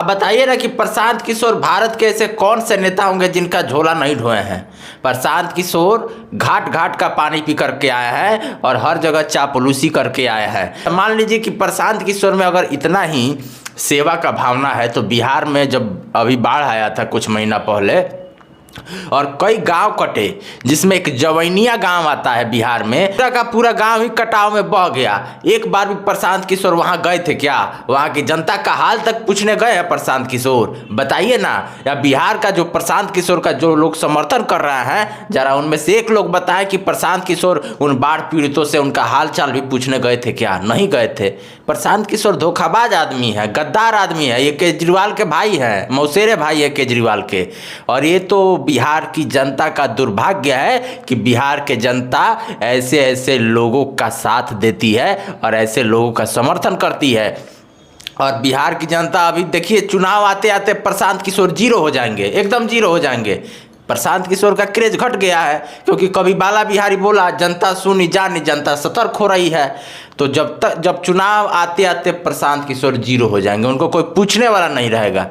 अब बताइए ना कि प्रशांत किशोर भारत के ऐसे कौन से नेता होंगे जिनका झोला नहीं ढोए हैं। प्रशांत किशोर घाट घाट का पानी पी करके आया है और हर जगह चापलूसी करके आया है। मान लीजिए कि प्रशांत किशोर में अगर इतना ही सेवा का भावना है तो बिहार में जब अभी बाढ़ आया था कुछ महीना पहले और कई गांव कटे, जिसमें एक जवैनिया गांव आता है बिहार में, पूरा का पूरा गांव ही कटाव में बह गया। एक बार भी प्रशांत किशोर वहां गए थे क्या? वहां की जनता का हाल तक पूछने गए हैं प्रशांत किशोर? बताइए ना। या बिहार का जो प्रशांत किशोर का जो लोग समर्थन कर रहे हैं, जरा उनमें से एक लोग बताएं कि प्रशांत किशोर उन बाढ़ पीड़ितों से उनका हाल चाल भी पूछने गए थे क्या? नहीं गए थे। प्रशांत किशोर धोखाबाज आदमी है, गद्दार आदमी है। ये केजरीवाल के भाई हैं, मौसेरे भाई है केजरीवाल के। और ये तो बिहार की जनता का दुर्भाग्य है कि बिहार के जनता ऐसे ऐसे लोगों का साथ देती है और ऐसे लोगों का समर्थन करती है। और बिहार की जनता अभी देखिए, चुनाव आते आते प्रशांत किशोर जीरो हो जाएंगे, एकदम जीरो हो जाएंगे। प्रशांत किशोर का क्रेज घट गया है, क्योंकि कभी बाला बिहारी बोला जनता सुनी जानी, जनता सतर्क हो रही है। तो जब चुनाव आते आते प्रशांत किशोर जीरो हो जाएंगे, उनको कोई पूछने वाला नहीं रहेगा,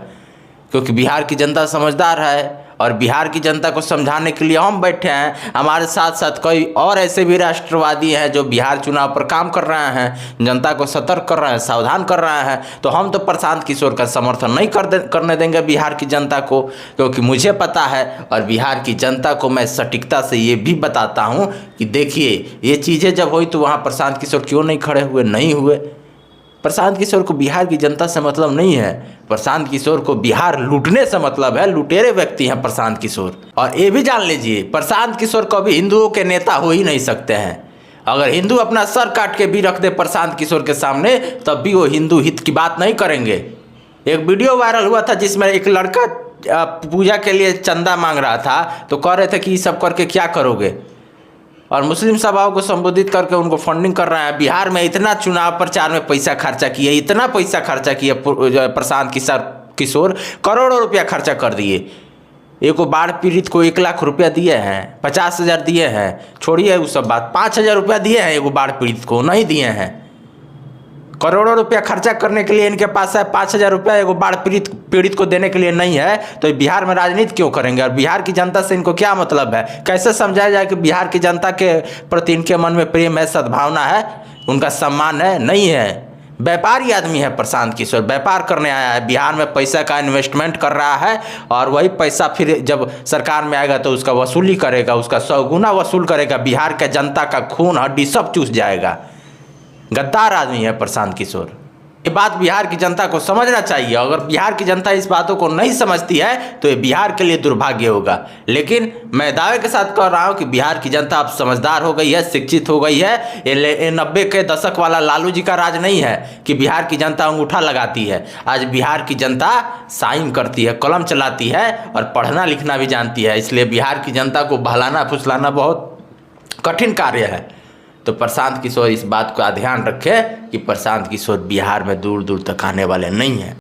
क्योंकि बिहार की जनता समझदार है। और बिहार की जनता को समझाने के लिए हम बैठे हैं। हमारे साथ साथ कई और ऐसे भी राष्ट्रवादी हैं जो बिहार चुनाव पर काम कर रहे हैं, जनता को सतर्क कर रहे हैं, सावधान कर रहे हैं। तो हम तो प्रशांत किशोर का समर्थन नहीं करने देंगे बिहार की जनता को, क्योंकि मुझे पता है और बिहार की जनता को मैं सटीकता से ये भी बताता हूँ कि देखिए, ये चीज़ें जब हुई तो वहाँ प्रशांत किशोर क्यों नहीं खड़े हुए? नहीं हुए। प्रशांत किशोर को बिहार की जनता से मतलब नहीं है। प्रशांत किशोर को बिहार लूटने से मतलब है। लुटेरे व्यक्ति हैं प्रशांत किशोर। और ये भी जान लीजिए, प्रशांत किशोर कभी हिंदुओं के नेता हो ही नहीं सकते हैं। अगर हिंदू अपना सर काट के भी रख दे प्रशांत किशोर के सामने, तब भी वो हिंदू हित की बात नहीं करेंगे। एक वीडियो वायरल हुआ था जिसमें एक लड़का पूजा के लिए चंदा मांग रहा था, तो कह रहे थे कि ये सब करके क्या करोगे, और मुस्लिम सभाओं को संबोधित करके उनको फंडिंग कर रहा है। बिहार में इतना चुनाव प्रचार में पैसा खर्चा किया, इतना पैसा खर्चा किया प्रशांत किशोर, करोड़ों रुपया खर्चा कर दिए। एक बाढ़ पीड़ित को 1 लाख रुपया दिए हैं, 50,000 दिए हैं, छोड़िए वो सब बात, 5,000 रुपया दिए हैं एक बाढ़ पीड़ित को, नहीं दिए हैं। करोड़ों रुपया खर्चा करने के लिए इनके पास है, 5,000 रुपया एगो बाढ़ पीड़ित को देने के लिए नहीं है। तो बिहार में राजनीति क्यों करेंगे? और बिहार की जनता से इनको क्या मतलब है? कैसे समझाया जाए कि बिहार की जनता के प्रति इनके मन में प्रेम है, सद्भावना है, उनका सम्मान है? नहीं है। व्यापारी आदमी है प्रशांत किशोर, व्यापार करने आया है, बिहार में पैसा का इन्वेस्टमेंट कर रहा है और वही पैसा फिर जब सरकार में आएगा तो उसका वसूली करेगा, उसका 100 गुना वसूल करेगा। बिहार के जनता का खून हड्डी सब चूस जाएगा। गद्दार आदमी है प्रशांत किशोर। ये बात बिहार की जनता को समझना चाहिए। अगर बिहार की जनता इस बातों को नहीं समझती है तो ये बिहार के लिए दुर्भाग्य होगा। लेकिन मैं दावे के साथ कह रहा हूँ कि बिहार की जनता अब समझदार हो गई है, शिक्षित हो गई है। ये 90 के दशक वाला लालू जी का राज नहीं है कि बिहार की जनता अंगूठा लगाती है। आज बिहार की जनता साइन करती है, कलम चलाती है और पढ़ना लिखना भी जानती है। इसलिए बिहार की जनता को बहलाना फुसलाना बहुत कठिन कार्य है। तो प्रशांत किशोर इस बात का ध्यान रखे कि प्रशांत किशोर बिहार में दूर दूर तक आने वाले नहीं हैं।